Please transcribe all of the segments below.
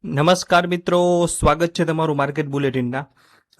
નમસ્કાર મિત્રો, સ્વાગત છે તમારું માર્કેટ બુલેટિનના.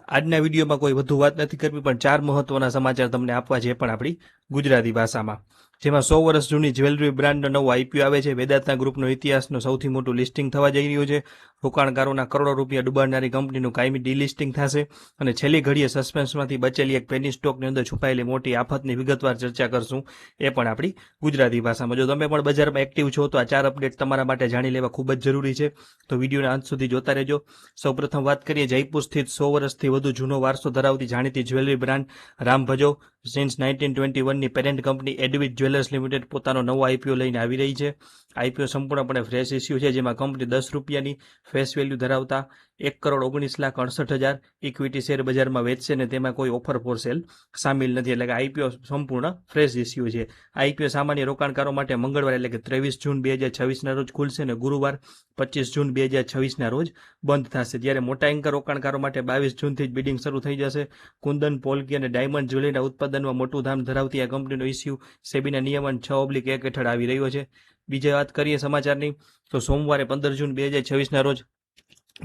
આજના વિડીયોમાં કોઈ વધુ વાત નથી કરવી, પણ 4 મહત્વના સમાચાર તમને આપવા છે, પણ આપણી ગુજરાતી ભાષામાં. જેમાં 100 વર્ષ જૂની જ્વેલરી બ્રાન્ડનો નવો આઈપીઓ આવે છે. વેદાંતા ગ્રુપનો ઇતિહાસનો સૌથી મોટું લિસ્ટિંગ થવા જઈ રહ્યું છે. રોકાણકારોના કરોડો રૂપિયા ડૂબાડનારી કંપનીનું કાયમી ડીલિસ્ટિંગ થશે. અને છેલ્લી ઘડીએ સસ્પેન્સમાંથી બચેલી એક પેની સ્ટોકની અંદર છુપાયેલી મોટી આફતની વિગતવાર ચર્ચા કરશું, એ પણ આપણી ગુજરાતી ભાષામાં. જો તમે પણ બજારમાં એક્ટિવ છો તો આ 4 અપડેટ તમારા માટે જાણી લેવા ખૂબ જ જરૂરી છે, તો વિડીયોના અંત સુધી જોતા રહેજો. સૌપ્રથમ વાત કરીએ જયપુર સ્થિત 100 વર્ષથી વધુ જૂનો વારસો ધરાવતી જાણીતી jewellery brand Ram Bhajo since 1921ની parent company Advit jewellers limited પોતાનો નવો આઈપીઓ લઈને આવી રહી છે. આઈપીઓ સંપૂર્ણપણે ફ્રેશ ઇસ્યુ છે, જેમાં કંપની 10 રૂપિયાની ફેસ વેલ્યુ ધરાવતા 1,19,68,000 ઇક્વિટી શેર બજારમાં વેચશે, અને તેમાં કોઈ ઓફર ફોર સેલ સામેલ નથી. એટલે કે આઈપીઓ સંપૂર્ણ ફ્રેશ ઇસ્યુ છે. આઈપીઓ સામાન્ય રોકાણકારો માટે મંગળવાર એટલે કે 23 જૂન 2026ના રોજ ખુલશે અને ગુરુવાર 25 જૂન 2026ના રોજ બંધ થશે. જ્યારે મોટા એન્કર રોકાણકારો માટે 22 જૂનથી જ બિડિંગ શરૂ થઈ જશે. કુંદન, પોલકી અને ડાયમંડ જ્વેલરીના ઉત્પાદનમાં મોટું ધામ ધરાવતી આ કંપનીનો ઇસ્યુ સેબીના નિયમન 6/1 હેઠળ આવી રહ્યો છે. બીજી વાત કરીએ સમાચારની, તો સોમવારે 15 જૂન 2026ના રોજ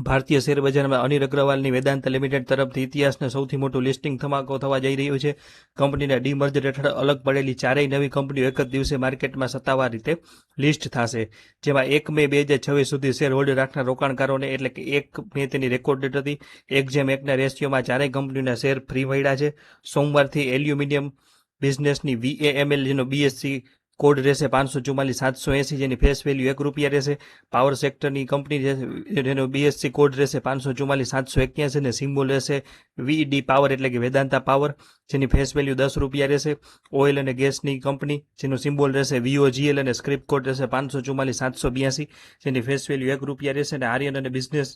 ભારતીય શેર બજારમાં અનિલ અગ્રવાલની વેદાંત લિમિટેડ તરફથી ઇતિહાસનું સૌથી મોટું લિસ્ટિંગ ધમાકો થવા જઈ રહ્યું છે. કંપનીના ડીમર્જર હેઠળ અલગ પડેલી ચારેય નવી કંપનીઓ એક જ દિવસે માર્કેટમાં સત્તાવાર રીતે લિસ્ટ થશે. જેમાં 1 મે 2026 સુધી શેર હોલ્ડ રાખનાર રોકાણકારોને, એટલે કે 1 મે તેની રેકોર્ડ ડેટ હતી, 1:1ના રેશિયોમાં ચારેય કંપનીઓના શેર ફ્રી મળ્યા છે. સોમવારથી એલ્યુમિનિયમ બિઝનેસની VAML જેનો BSC કોડ રહેશે 544,780, જેની ફેસ વેલ્યુ ₹1 રહેશે. પાવર સેક્ટરની કંપની જેનો BSC કોડ રહેશે 544,781 અને સિમ્બોલ રહેશે VD પાવર, એટલે કે વેદાંતા પાવર, જેની ફેસ વેલ્યુ ₹10 રહેશે. ઓઇલ અને ગેસની કંપની જેનો સિમ્બોલ રહેશે VOGL અને સ્ક્રિપ્ટ કોડ રહેશે 544,782, જેની ફેસ વેલ્યુ ₹1 રહેશે. અને આર્યન અને બિઝનેસ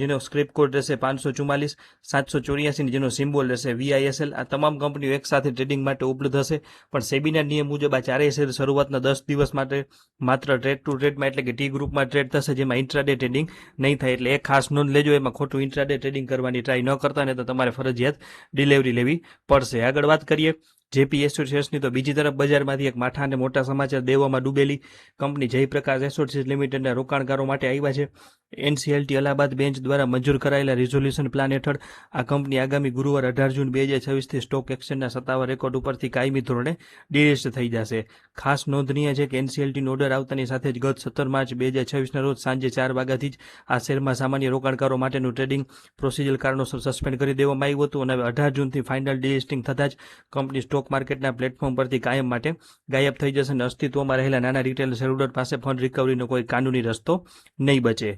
જેનો સ્ક્રિપ્ટ કોડ રહેશે 544,784, જેનો સિમ્બોલ રહેશે VISL. આ તમામ કંપનીઓ એક સાથે ટ્રેડિંગ માટે ઉપલબ્ધ હશે, પણ સેબીના નિયમ મુજબ આ ચારેય શેર શરૂઆતના 10 દિવસ માટે માત્ર ટ્રેડ ટુ ટ્રેડમાં, એટલે કે ટી ગ્રુપમાં ટ્રેડ થશે, જેમાં ઇન્ટ્રાડે ટ્રેડિંગ નહીં થાય. એટલે એક ખાસ નોંધ લેજો, એમાં ખોટું ઇન્ટ્રાડે ટ્રેડિંગ કરવાની ટ્રાય ન કરતા, ને તો તમારે ફરજિયાત ડિલિવરી લેવી પડશે. આગળ વાત કરીએ જેપી એસોસિએટ્સની, તો બીજી તરફ બજારમાંથી એક માઠા અને મોટા સમાચાર દેવામાં ડૂબેલી કંપની જયપ્રકાશ એસોસિએટ્સ લિમિટેડના રોકાણકારો માટે આવ્યા છે. NCLT અલ્હાબાદ બેન્ચ દ્વારા મંજૂર કરાયેલા રિઝોલ્યુશન પ્લાન હેઠળ આ કંપની આગામી ગુરુવાર 18 જૂન 2026થી સ્ટોક એક્સચેન્જના સત્તાવાર રેકોર્ડ ઉપરથી કાયમી ધોરણે ડિલિસ્ટ થઈ જશે. ખાસ નોંધનીય છે કે NCLTનો ઓર્ડર આવતાની સાથે જ ગત 17 માર્ચ 2026ના રોજ સાંજે 4 વાગ્યાથી જ આ શેરમાં સામાન્ય રોકાણકારો માટેનું ટ્રેડિંગ પ્રોસિજર કારણોસર સસ્પેન્ડ કરી દેવામાં આવ્યું હતું, અને હવે 18 જૂનથી ફાઇનલ ડિલિસ્ટિંગ થતાં જ કંપની સ્ટોક માર્કેટના પ્લેટફોર્મ પરથી કાયમ માટે ગાયબ થઈ જશે, અને અસ્તિત્વમાં રહેલા નાના રિટેલ શેરહોલ્ડર પાસે ફંડ રિકવરીનો કોઈ કાનૂની રસ્તો નહીં બચે.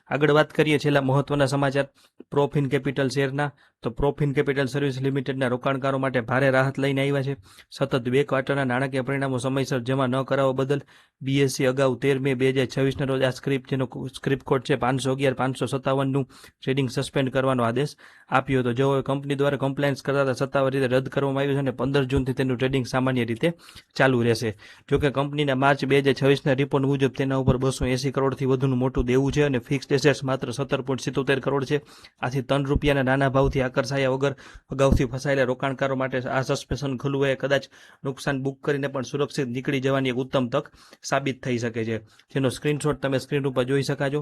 આગળ વાત કરીએ છેલ્લા મહત્વના સમાચાર પ્રોફિન કેપિટલ શેરના, તો પ્રોફિન કેપિટલ સર્વિસ લિમિટેડના રોકાણકારો માટે ભારે રાહત લઈને આવ્યા છે. સતત 2 ક્વાર્ટરના નાણાકીય પરિણામો સમયસર જમા ન કરાવવા બદલ BSE અગાઉ 13 મે 2026ના રોજ આ જેનો સ્ક્રિપ્ટ કોડ છે 511,557નું ટ્રેડિંગ સસ્પેન્ડ કરવાનો આદેશ આપ્યો હતો. જો કંપની દ્વારા કમ્પ્લાયન્સ કરતા સત્તાવાર રીતે રદ કરવામાં આવ્યું છે, અને 15 જૂનથી તેનું ટ્રેડિંગ સામાન્ય રીતે ચાલુ રહેશે. જોકે કંપનીના માર્ચ 2026ના રિપોર્ટ મુજબ તેના ઉપર 280 કરોડથી વધુનું મોટું દેવું છે, અને ફિક્સ્ડ એસેટ્સ માત્ર 17.77 કરોડ છે. આથી ₹3ના નાના ભાવથી આકર્ષાયા વગર અગાઉથી ફસાયેલા રોકાણકારો માટે આ સસ્પેન્શન ખુલવું એ કદાચ નુકસાન બુક કરીને પણ સુરક્ષિત નીકળી જવાની એક ઉત્તમ તક સાબિત થઈ શકે છે, જેનો સ્ક્રીનશોટ તમે સ્ક્રીન ઉપર જોઈ શકાજો.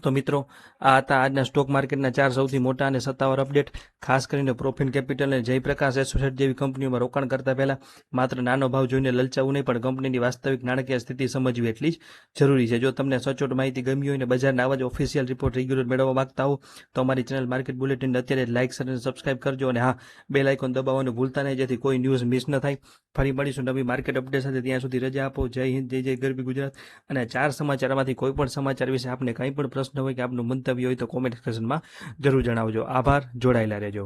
તો મિત્રો, આ હતા આજના સ્ટોક માર્કેટના 4 સૌથી મોટા અને સત્તાવાર અપડેટ. ખાસ કરીને પ્રોફિન કેપિટલ અને જયપ્રકાશ એસોસિએટ જેવી કંપનીઓમાં રોકાણ કરતા પહેલા માત્ર નાનો ભાવ જોઈને લલચાવું નહીં, પણ કંપનીની વાસ્તવિક નાણાકીય સ્થિતિ સમજવી એટલી જ જરૂરી છે. જો તમને સચોટ માહિતી ગમી હોય અને બજારના આવા જ ઓફિશિયલ રિપોર્ટ રેગ્યુલર મેળવવા માંગતા હો, તો અમારી ચેનલ માર્કેટ બુલેટિન અત્યારે લાઇક, શેર અને સબસ્ક્રાઇબ કરજો, અને હા, બેલ આઇકોન દબાવવાનું ભૂલતા નહીં, જેથી કોઈ ન્યૂઝ મિસ ન થાય. ફરી મળીશું નવી માર્કેટ અપડેટ સાથે. ત્યાં સુધી રજા આપો. જય હિન્દ, જય જય ગરવી ગુજરાત. અને 4 સમાચારમાંથી કોઈ પણ સમાચાર વિશે આપને કંઈ પણ પ્રશ્ન હોય કે આપનું મંતવ્ય હોય તો કોમેન્ટ સેક્શનમાં જરૂર જણાવજો. આભાર. જોડાયેલા રહેજો.